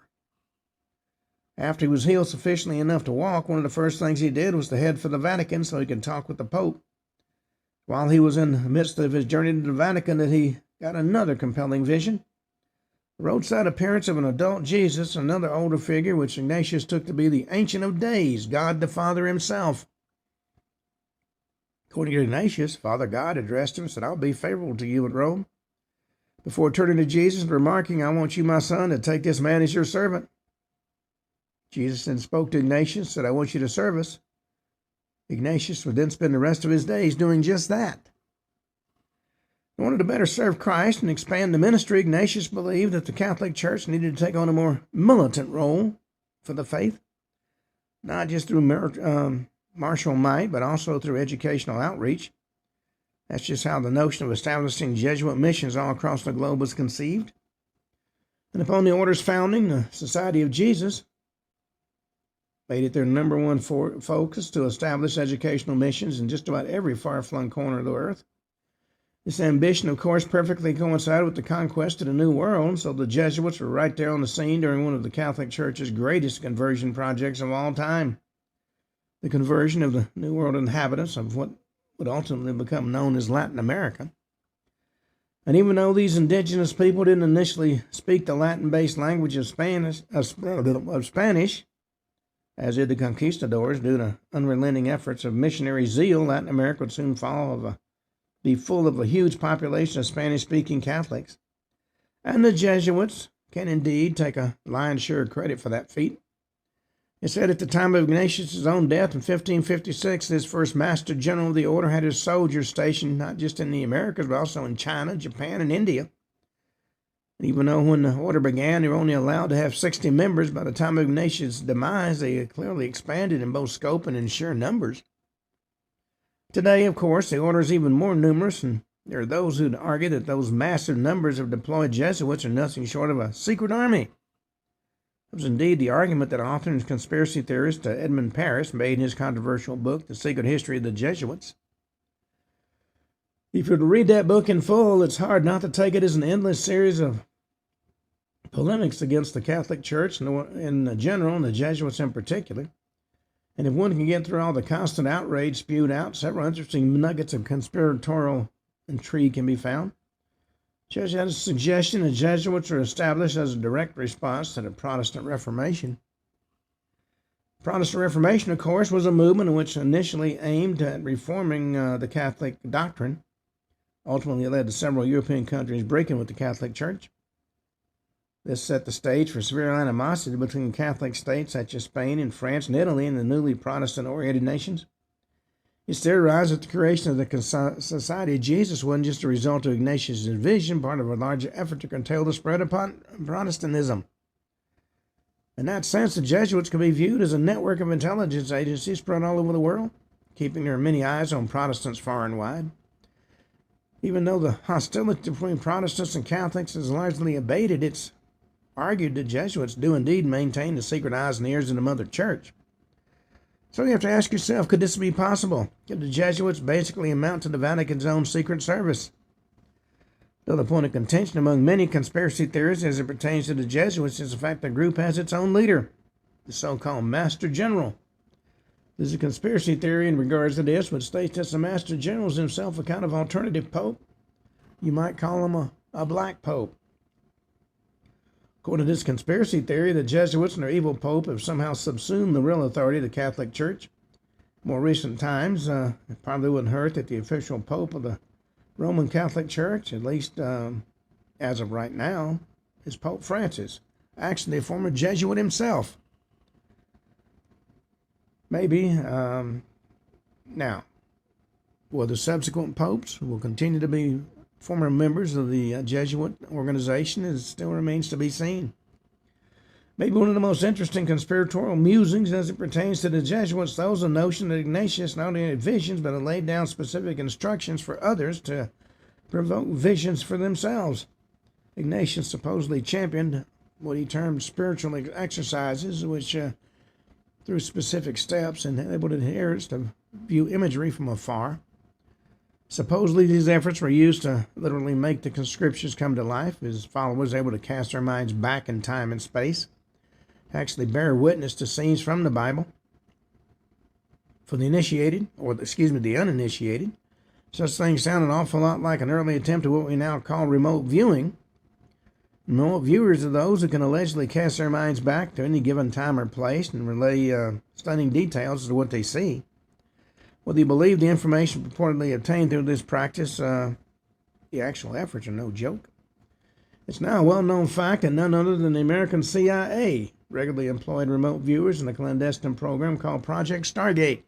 After he was healed sufficiently enough to walk, one of the first things he did was to head for the Vatican so he could talk with the Pope. While he was in the midst of his journey to the Vatican, that he got another compelling vision. The roadside appearance of an adult Jesus, another older figure, which Ignatius took to be the Ancient of Days, God the Father himself. According to Ignatius, Father God addressed him and said, "I'll be favorable to you in Rome." Before turning to Jesus and remarking, "I want you, my son, to take this man as your servant." Jesus then spoke to Ignatius and said, "I want you to serve us." Ignatius would then spend the rest of his days doing just that. In order to better serve Christ and expand the ministry, Ignatius believed that the Catholic Church needed to take on a more militant role for the faith, not just through martial might, but also through educational outreach. That's just how the notion of establishing Jesuit missions all across the globe was conceived. And upon the order's founding, the Society of Jesus made it their number one focus to establish educational missions in just about every far-flung corner of the earth. This ambition, of course, perfectly coincided with the conquest of the New World, so the Jesuits were right there on the scene during one of the Catholic Church's greatest conversion projects of all time, the conversion of the New World inhabitants of what would ultimately become known as Latin America. And even though these indigenous people didn't initially speak the Latin-based language of Spanish, as did the conquistadors, due to unrelenting efforts of missionary zeal, Latin America would soon be full of a huge population of Spanish-speaking Catholics. And the Jesuits can indeed take a lion's share of credit for that feat. It said at the time of Ignatius' own death in 1556, his first master general of the order had his soldiers stationed not just in the Americas, but also in China, Japan, and India. And even though when the order began, they were only allowed to have 60 members, by the time of Ignatius' demise, they had clearly expanded in both scope and in sheer numbers. Today, of course, the order is even more numerous, and there are those who'd argue that those massive numbers of deployed Jesuits are nothing short of a secret army. It was indeed the argument that author and conspiracy theorist Edmund Paris made in his controversial book, The Secret History of the Jesuits. If you were to read that book in full, it's hard not to take it as an endless series of polemics against the Catholic Church in general, and the Jesuits in particular. And if one can get through all the constant outrage spewed out, several interesting nuggets of conspiratorial intrigue can be found. Church had a suggestion the Jesuits were established as a direct response to the Protestant Reformation. Protestant Reformation, of course, was a movement which initially aimed at reforming the Catholic doctrine. Ultimately, it led to several European countries breaking with the Catholic Church. This set the stage for severe animosity between Catholic states such as Spain and France and Italy and the newly Protestant-oriented nations. It's theorized that the creation of the Society of Jesus wasn't just a result of Ignatius' vision, part of a larger effort to curtail the spread of Protestantism. In that sense, the Jesuits can be viewed as a network of intelligence agencies spread all over the world, keeping their many eyes on Protestants far and wide. Even though the hostility between Protestants and Catholics is largely abated, it's argued that Jesuits do indeed maintain the secret eyes and ears of the Mother Church. So you have to ask yourself, could this be possible? Could the Jesuits basically amount to the Vatican's own secret service? Though the point of contention among many conspiracy theorists as it pertains to the Jesuits is the fact the group has its own leader, the so-called Master General. There's a conspiracy theory in regards to this, which states that the Master General is himself a kind of alternative pope. You might call him a black pope. According to this conspiracy theory, the Jesuits and their evil pope have somehow subsumed the real authority of the Catholic Church. In more recent times, it probably wouldn't hurt that the official pope of the Roman Catholic Church, at least as of right now, is Pope Francis, actually a former Jesuit himself. Maybe. Now, will the subsequent popes will continue to be former members of the Jesuit organization? It still remains to be seen. Maybe one of the most interesting conspiratorial musings as it pertains to the Jesuits, though, is the notion that Ignatius not only had visions, but had laid down specific instructions for others to provoke visions for themselves. Ignatius supposedly championed what he termed spiritual exercises, which, through specific steps, enabled adherents to view imagery from afar. Supposedly, these efforts were used to literally make the scriptures come to life, his followers able to cast their minds back in time and space, actually bear witness to scenes from the Bible. For the the uninitiated, such things sound an awful lot like an early attempt at what we now call remote viewing. Remote viewers are those who can allegedly cast their minds back to any given time or place and relay stunning details as to what they see. Whether you believe the information purportedly obtained through this practice, the actual efforts are no joke. It's now a well-known fact that none other than the American CIA regularly employed remote viewers in a clandestine program called Project Stargate.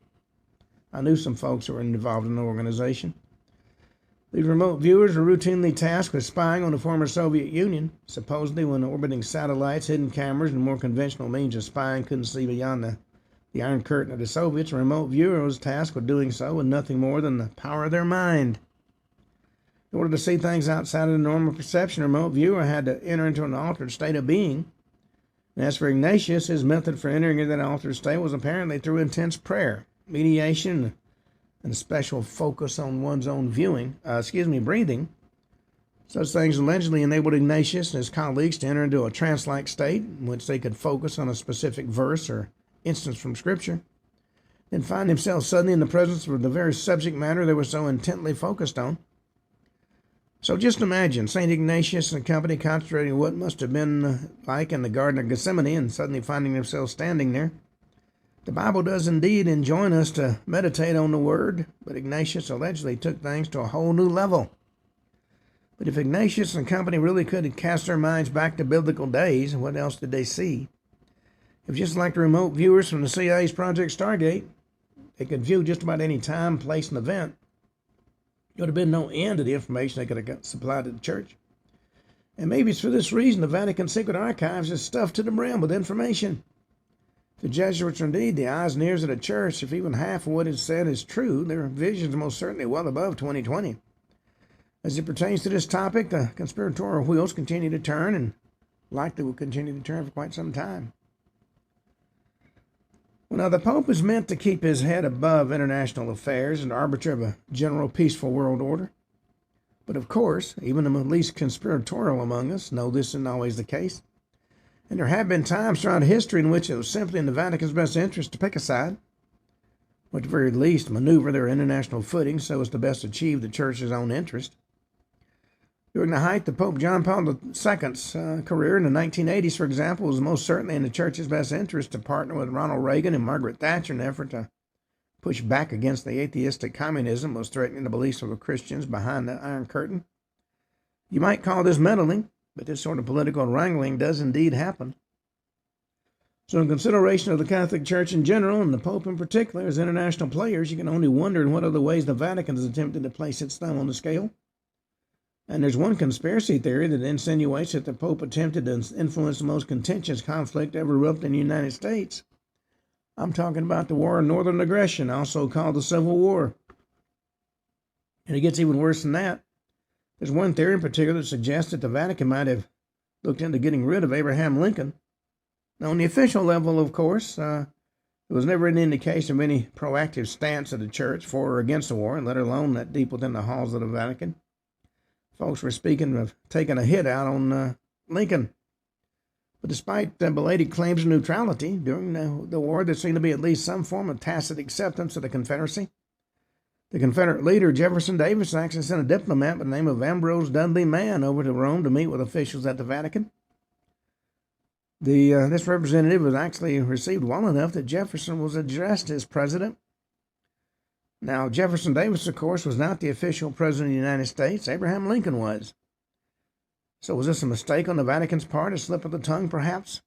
I knew some folks who were involved in the organization. These remote viewers were routinely tasked with spying on the former Soviet Union. Supposedly, when orbiting satellites, hidden cameras, and more conventional means of spying couldn't see beyond the Iron Curtain of the Soviets, a remote viewer was tasked with doing so with nothing more than the power of their mind. In order to see things outside of the normal perception, a remote viewer had to enter into an altered state of being. And as for Ignatius, his method for entering into that altered state was apparently through intense prayer, mediation, and a special focus on one's own breathing. Such things allegedly enabled Ignatius and his colleagues to enter into a trance-like state in which they could focus on a specific verse or instance from Scripture, then find themselves suddenly in the presence of the very subject matter they were so intently focused on. So just imagine St. Ignatius and company concentrating what must have been like in the Garden of Gethsemane and suddenly finding themselves standing there. The Bible does indeed enjoin us to meditate on the Word, but Ignatius allegedly took things to a whole new level. But if Ignatius and company really could cast their minds back to biblical days, what else did they see? If just like the remote viewers from the CIA's Project Stargate, they could view just about any time, place, and event, there would have been no end to the information they could have supplied to the church. And maybe it's for this reason the Vatican Secret Archives is stuffed to the brim with information. If the Jesuits are indeed the eyes and ears of the church, if even half of what is said is true, their visions are most certainly well above 2020. As it pertains to this topic, the conspiratorial wheels continue to turn and likely will continue to turn for quite some time. Well, now, the Pope is meant to keep his head above international affairs and arbiter of a general peaceful world order. But of course, even the least conspiratorial among us know this isn't always the case. And there have been times throughout history in which it was simply in the Vatican's best interest to pick a side, or at the very least maneuver their international footing so as to best achieve the Church's own interest. During the height of Pope John Paul II's career in the 1980s, for example, it was most certainly in the Church's best interest to partner with Ronald Reagan and Margaret Thatcher in an effort to push back against the atheistic communism that was threatening the beliefs of the Christians behind the Iron Curtain. You might call this meddling, but this sort of political wrangling does indeed happen. So in consideration of the Catholic Church in general, and the Pope in particular, as international players, you can only wonder in what other ways the Vatican has attempted to place its thumb on the scale. And there's one conspiracy theory that insinuates that the Pope attempted to influence the most contentious conflict ever erupted in the United States. I'm talking about the War of Northern Aggression, also called the Civil War. And it gets even worse than that. There's one theory in particular that suggests that the Vatican might have looked into getting rid of Abraham Lincoln. Now, on the official level, of course, there was never any indication of any proactive stance of the church for or against the war, let alone that deep within the halls of the Vatican. Folks were speaking of taking a hit out on Lincoln. But despite the belated claims of neutrality during the war, there seemed to be at least some form of tacit acceptance of the Confederacy. The Confederate leader, Jefferson Davis, actually sent a diplomat by the name of Ambrose Dudley Mann over to Rome to meet with officials at the Vatican. This representative was actually received well enough that Jefferson was addressed as president. Now, Jefferson Davis, of course, was not the official president of the United States. Abraham Lincoln was. So was this a mistake on the Vatican's part, a slip of the tongue, perhaps?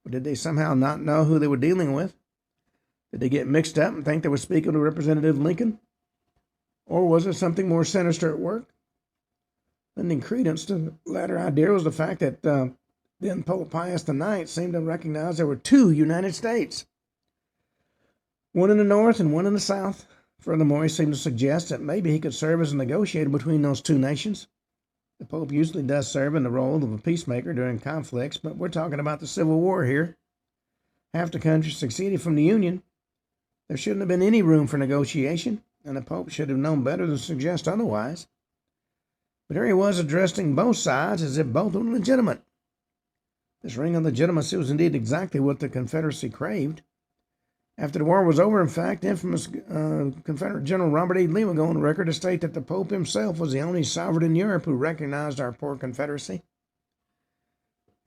Or did they somehow not know who they were dealing with? Did they get mixed up and think they were speaking to Representative Lincoln? Or was there something more sinister at work? Lending credence to the latter idea was the fact that then Pope Pius IX seemed to recognize there were two United States, one in the north and one in the south. Furthermore, he seemed to suggest that maybe he could serve as a negotiator between those two nations. The Pope usually does serve in the role of a peacemaker during conflicts, but we're talking about the Civil War here. Half the country seceded from the Union. There shouldn't have been any room for negotiation, and the Pope should have known better than suggest otherwise. But here he was addressing both sides as if both were legitimate. This ring of legitimacy was indeed exactly what the Confederacy craved. After the war was over, in fact, infamous Confederate General Robert E. Lee would go on record to state that the Pope himself was the only sovereign in Europe who recognized our poor Confederacy.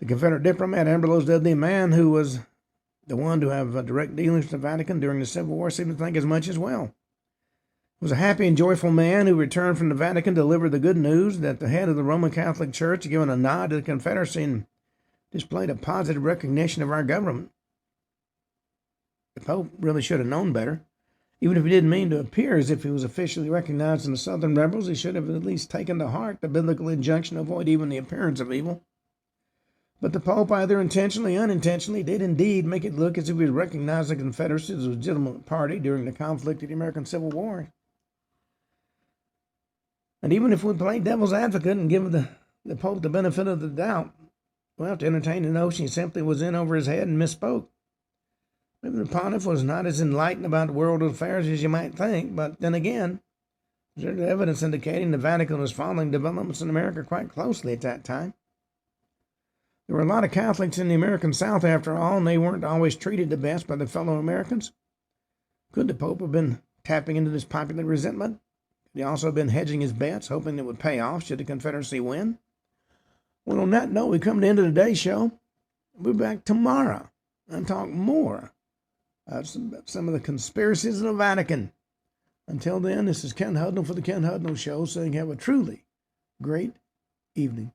The Confederate diplomat Ambrose Dudley Mann, who was the one to have direct dealings with the Vatican during the Civil War, seemed to think as much as well. He was a happy and joyful man who returned from the Vatican to deliver the good news that the head of the Roman Catholic Church had given a nod to the Confederacy and displayed a positive recognition of our government. The Pope really should have known better. Even if he didn't mean to appear as if he was officially recognized in the Southern rebels, he should have at least taken to heart the biblical injunction to avoid even the appearance of evil. But the Pope, either intentionally or unintentionally, did indeed make it look as if he had recognized the Confederacy as a legitimate party during the conflict of the American Civil War. And even if we play devil's advocate and give the Pope the benefit of the doubt, we'll have to entertain the notion he simply was in over his head and misspoke. Maybe the pontiff was not as enlightened about world affairs as you might think, but then again, there's evidence indicating the Vatican was following developments in America quite closely at that time. There were a lot of Catholics in the American South, after all, and they weren't always treated the best by their fellow Americans. Could the Pope have been tapping into this popular resentment? Could he also have been hedging his bets, hoping it would pay off should the Confederacy win? Well, on that note, we come to the end of today's show. We'll be back tomorrow and talk more some of the conspiracies of the Vatican. Until then, this is Ken Hudnall for the Ken Hudnall Show, saying have a truly great evening.